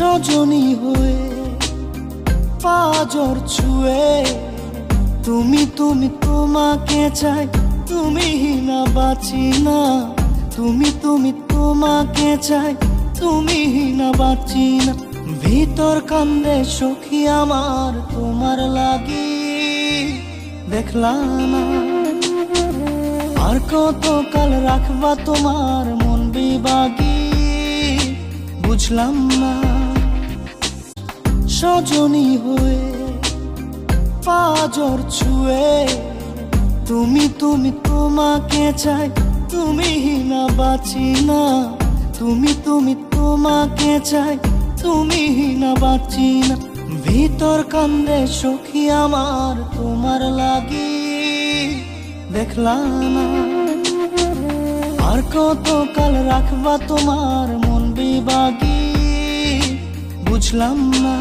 সজনী হয়ে পাজর ছুঁয়ে তুমি তুমি তোমাকে চাই, তুমি না বাঁচি না। তুমি তুমি তোমাকে চাই, তুমি না বাঁচি না। ভিতর কান্দে সখী আমার তোমার লাগি, দেখলাম না আর কত কাল রাখবা তোমার মন বিভাগী, বুঝলাম না। সজনী হয়ে পাজর ছুঁয়ে তুমি তুমি তোমাকে চাই, তুমি না বাঁচি না। তুমি তুমি তোমাকে চাই, তুমি না বাঁচি না। ভিতর কান্দে সখী আমার তোমার লাগি, দেখলাম না আর কত কাল রাখবা তোমার মন বিভাগী, বুঝলাম না।